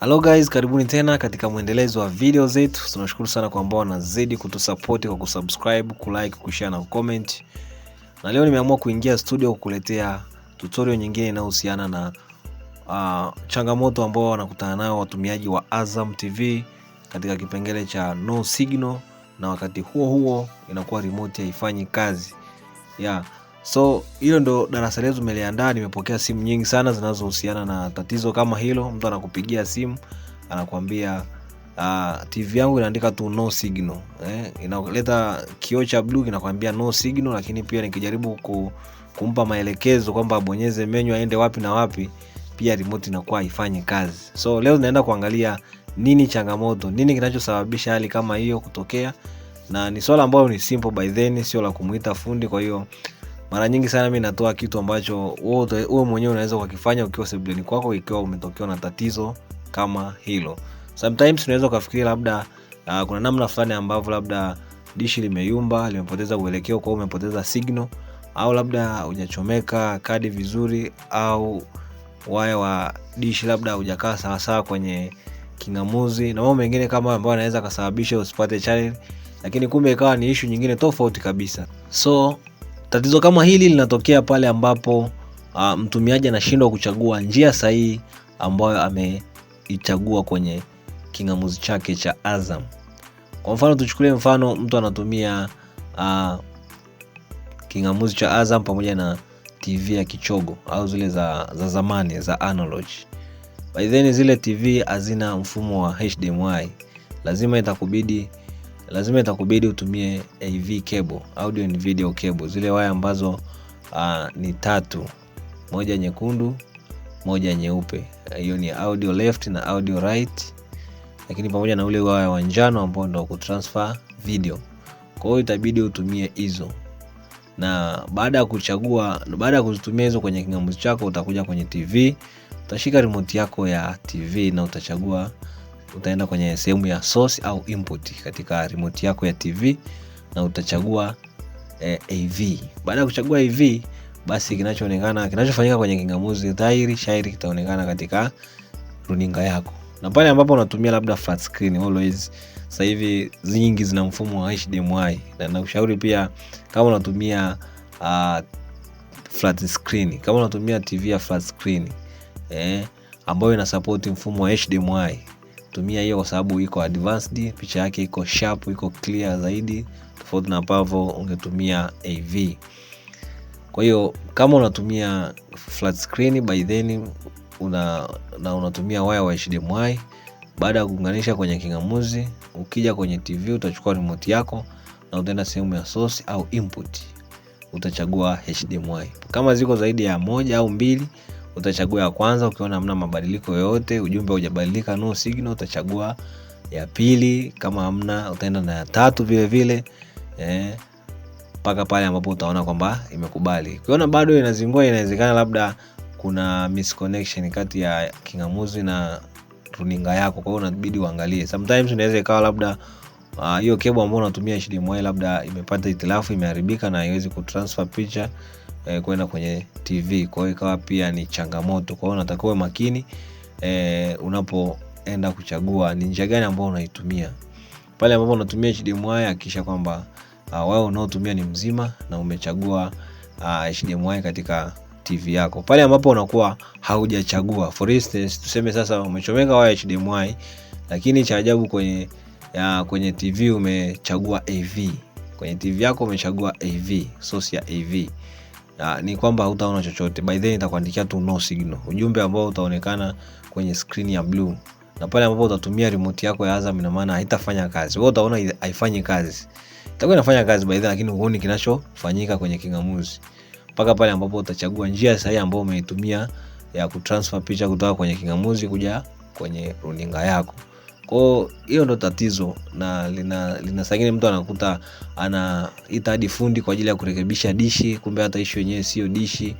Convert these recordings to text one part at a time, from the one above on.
Hello guys, karibuni tena katika mwendelezo wa video zetu. Tunashukuru sana kwa ambao wanazidi kutusupport kwa kusubscribe, kulike, kushare na comment. Na leo nimeamua kuingia studio kukuletea tutorial nyingine inayohusiana na changamoto ambao wanakutana nayo watumiaji wa Azam TV katika kipengele cha no signal, na wakati huo huo inakuwa remote haifanyi kazi. So hilo ndo darasa letu nimeliandaa. Nimepokea simu nyingi sana zinazohusiana na tatizo kama hilo. Mtu anakupigia simu anakuambia TV yangu inaandika tu no signal. Inaleta kioo cha blue kinakwambia no signal, lakini pia nikijaribu kumpa maelekezo kwamba abonyeze menu aende wapi na wapi, pia remote inakuwa haifanyi kazi. So leo tunaenda kuangalia nini changamoto, nini kinachosababisha hali kama hiyo kutokea, na ni swala ambalo ni simple by then, sio la kumuita fundi. Kwa hiyo mara nyingi sana mimi natoa kitu ambacho wewe mwenyewe unaweza kukifanya ukiwa sebuleni kwako ikiwa umetokewa na tatizo kama hilo. Sometimes unaweza kufikiri labda kuna namna fulani ambavyo labda dishi limeyumba, limepoteza uelekeo, kwa umepoteza signal, au labda hujachomeka kadi vizuri, au waya wa dishi labda hujakaa sawa sawa kwenye kingamuzi na mambo mengine kama ambayo yanaweza kusababisha usipate channel, lakini kumbe ikawa ni issue nyingine tofauti kabisa. So tatizo kama hili linatokea pale ambapo mtumiaji anashindwa kuchagua njia sahihi ambayo ameichagua kwenye kingamuzi chake cha Azam. Kwa mfano tuchukulie mfano mtu anatumia kingamuzi cha Azam pamoja na TV ya kichogo au zile za zamani za analog. By then zile TV hazina mfumo wa HDMI. Lazima itakubidi utumie AV cable, audio and video cable, zile waya ambazo ni tatu, moja nyekundu, moja nyeupe. Hiyo ni audio left na audio right, lakini pamoja na ule waya wa njano ambao ndio kutransfer video. Kwa hiyo itabidi utumie hizo. Na baada ya kuzitumia hizo kwenye kingamuzi chako, utakuja kwenye TV, utashika remote yako ya TV na utaenda kwenye sehemu ya source au input katika remote yako ya TV na utachagua AV. Baada ya kuchagua AV, basi kinachofanyika kwenye kingamuzi dhahiri shairi kitaonekana katika runinga yako. Na pale ambapo unatumia labda flat screen, always sasa hivi nyingi zina mfumo wa HDMI, na nakushauri pia kama unatumia flat screen, kama unatumia TV ya flat screen ambayo ina support mfumo wa HDMI, tumia hiyo kwa sababu iko advanced, picha yake iko sharp, iko clear zaidi tofauti na ambavyo ungetumia AV. Kwa hiyo kama unatumia flat screen, by then unatumia waya wa HDMI. Baada ya kuunganisha kwenye kingamuzi, ukija kwenye TV utachukua remote yako na utaenda sehemu ya source au input, utachagua HDMI. Kama ziko zaidi ya moja au mbili, utachagua ya kwanza. Ukiona hamna mabadiliko yoyote, ujumbe hujabadilika, no signal, utachagua ya pili. Kama hamna, utaenda na ya tatu vile vile mpaka pale ambapo utaona kwamba imekubali. Ukiona bado inazingua, inawezekana labda kuna misconnection kati ya kingamuzi na runinga yako, kwa hiyo unabidi uangalie. Sometimes inaweza ikawa labda hiyo cable ambayo unatumia HDMI labda imepata hitilafu, imeharibika na haiwezi kutransfer picha kwenda kwenye TV. Kwa hiyo ikawa pia ni changamoto. Kwa hiyo unatakiwa makini unapoenda kuchagua ni njia gani ambayo unaitumia. Pale ambapo unatumia HDMI, hakikisha kwamba wao unaotumia ni mzima na umechagua HDMI katika TV yako. Pale ambapo unakuwa haujachagua, for instance tuseme sasa umechomeka waya HDMI, lakini cha ajabu kwenye TV umechagua AV. Kwenye TV yako umechagua AV, source ya AV. Ni kwamba hutaona chochote. By then itakuandikia tu no signal, ujumbe ambao utaonekana kwenye screen ya blue. Na pale ambapo utatumia remote yako ya Azam, ina maana haitafanya kazi. Wewe utaona haifanyi kazi. Itakuwa inafanya kazi by then, lakini huoni kinachofanyika kwenye kingamuzi mpaka pale ambapo utachagua njia sahihi ambayo umeitumia ya kutransfer picha kutoka kwenye kingamuzi kuja kwenye runinga yako. Kwa hiyo ndo tatizo, na linasangine mtu anakuta anaita hadi fundi kwa ajili ya kurekebisha dishi, kumbe hata issue yenyewe sio dishi.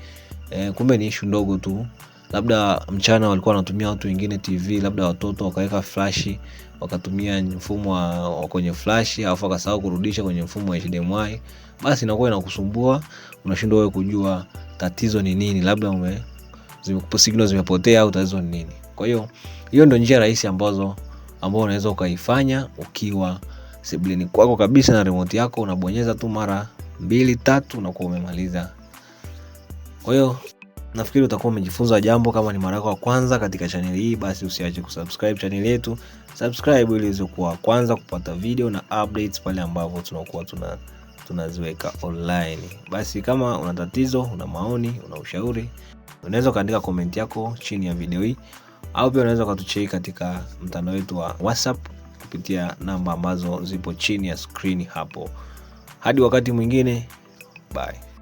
Kumbe ni issue ndogo tu. Labda mchana walikuwa wanatumia watu wengine TV, labda watoto wakaweka flash, wakatumia mfumo wa kwenye flash, alafu akasahau kurudisha kwenye mfumo wa HDMI. Basi inakuwa inakusumbua, unashindwa wewe kujua tatizo ni nini, labda signal zimepotea au tatizo ni nini. Kwa hiyo ndio njia rahisi ambao unaweza ukaifanya ukiwa sebuleni kwako kabisa na remote yako. Unabonyeza tu mara 2-3 unakuwa umemaliza. Kwa hiyo nafikiri utakuwa umejifunza jambo. Kama ni mara yako ya kwanza katika channel hii, basi usiache kusubscribe channel yetu. Subscribe ili uweze kuwa kwanza kupata video na updates pale ambapo tunakuwa tunaziweka online. Basi kama una tatizo, una maoni, una ushauri, unaweza kaandika comment yako chini ya video hii, au pia unaweza kutucheki katika mtandao wetu wa WhatsApp kupitia namba ambazo zipo chini ya screen hapo. Hadi wakati mwingine, bye.